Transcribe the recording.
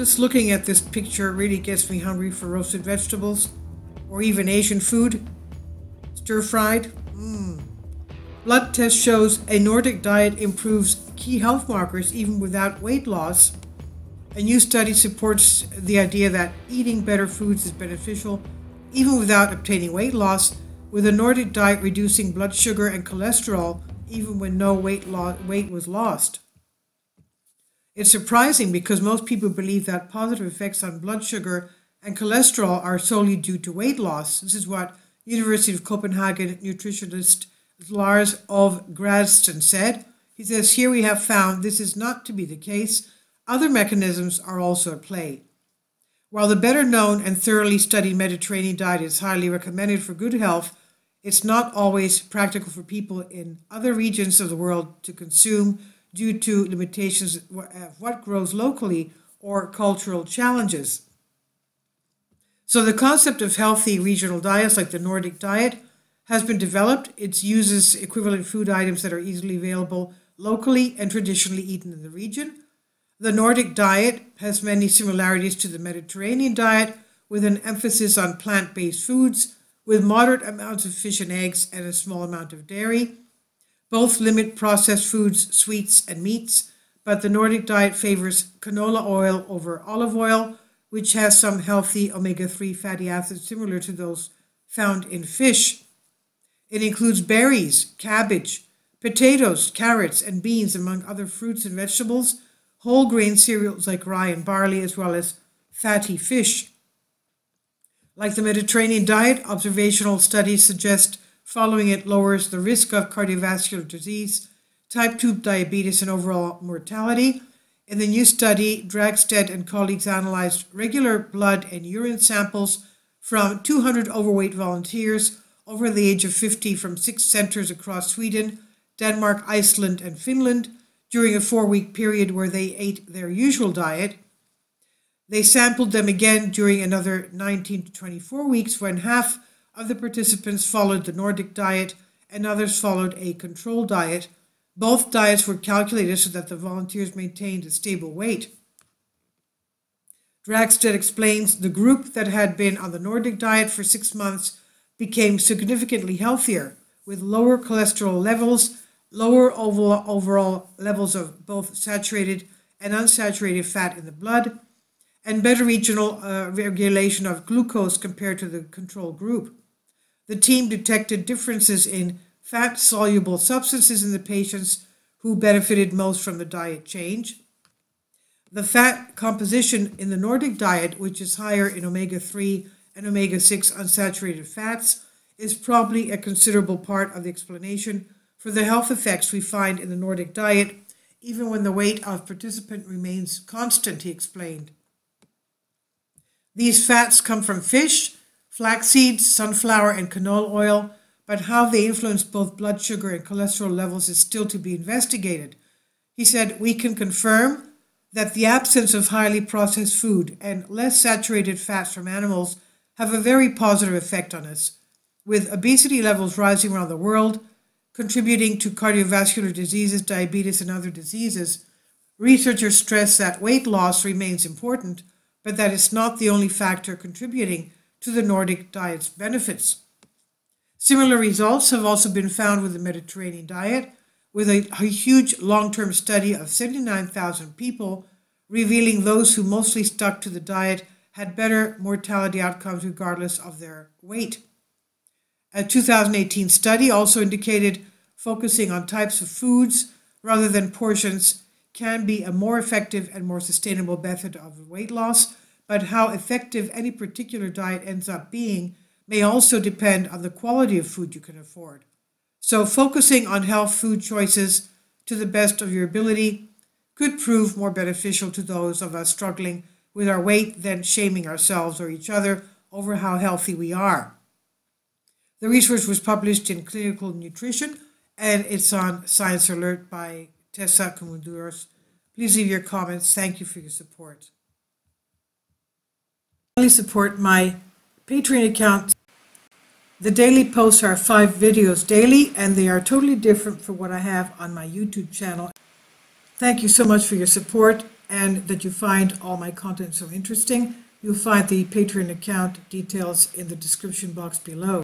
Just looking at this picture really gets me hungry for roasted vegetables or even Asian food. Stir-fried. Blood test shows a Nordic diet improves key health markers even without weight loss. A new study supports the idea that eating better foods is beneficial even without obtaining weight loss, with a Nordic diet reducing blood sugar and cholesterol even when no weight was lost. It's surprising because most people believe that positive effects on blood sugar and cholesterol are solely due to weight loss. This is what University of Copenhagen nutritionist Lars Ove Gradsten said. He says, here we have found this is not to be the case. Other mechanisms are also at play. While the better known and thoroughly studied Mediterranean diet is highly recommended for good health, it's not always practical for people in other regions of the world to consume due to limitations of what grows locally or cultural challenges. So the concept of healthy regional diets like the Nordic diet has been developed. It uses equivalent food items that are easily available locally and traditionally eaten in the region. The Nordic diet has many similarities to the Mediterranean diet, with an emphasis on plant-based foods, with moderate amounts of fish and eggs and a small amount of dairy. Both limit processed foods, sweets, and meats, but the Nordic diet favors canola oil over olive oil, which has some healthy omega-3 fatty acids similar to those found in fish. It includes berries, cabbage, potatoes, carrots, and beans, among other fruits and vegetables, whole grain cereals like rye and barley, as well as fatty fish. Like the Mediterranean diet, observational studies suggest following it lowers the risk of cardiovascular disease, type 2 diabetes, and overall mortality. In the new study, Dragstedt and colleagues analyzed regular blood and urine samples from 200 overweight volunteers over the age of 50 from 6 centers across Sweden, Denmark, Iceland, and Finland during a 4-week period where they ate their usual diet. They sampled them again during another 19 to 24 weeks when half of the participants followed the Nordic diet and others followed a control diet. Both diets were calculated so that the volunteers maintained a stable weight. Dragstedt explains the group that had been on the Nordic diet for 6 months became significantly healthier, with lower cholesterol levels, lower overall levels of both saturated and unsaturated fat in the blood, and better regional regulation of glucose compared to the control group. The team detected differences in fat-soluble substances in the patients who benefited most from the diet change. The fat composition in the Nordic diet, which is higher in omega-3 and omega-6 unsaturated fats, is probably a considerable part of the explanation for the health effects we find in the Nordic diet, even when the weight of participant remains constant, he explained. These fats come from fish, flax seeds, sunflower, and canola oil, but how they influence both blood sugar and cholesterol levels is still to be investigated. He said, we can confirm that the absence of highly processed food and less saturated fats from animals have a very positive effect on us, with obesity levels rising around the world, contributing to cardiovascular diseases, diabetes, and other diseases. Researchers stress that weight loss remains important, but that it's not the only factor contributing to the Nordic diet's benefits. Similar results have also been found with the Mediterranean diet, with a huge long-term study of 79,000 people, revealing those who mostly stuck to the diet had better mortality outcomes regardless of their weight. A 2018 study also indicated focusing on types of foods rather than portions can be a more effective and more sustainable method of weight loss, but how effective any particular diet ends up being may also depend on the quality of food you can afford. So focusing on health food choices to the best of your ability could prove more beneficial to those of us struggling with our weight than shaming ourselves or each other over how healthy we are. The research was published in Clinical Nutrition, and it's on Science Alert by Tessa Koumoudos. Please leave your comments. Thank you for your support. Please support my Patreon account. The daily posts are 5 videos daily, and they are totally different from what I have on my YouTube channel. Thank you so much for your support. and that you find all my content so interesting. You'll find the Patreon account details in the description box below.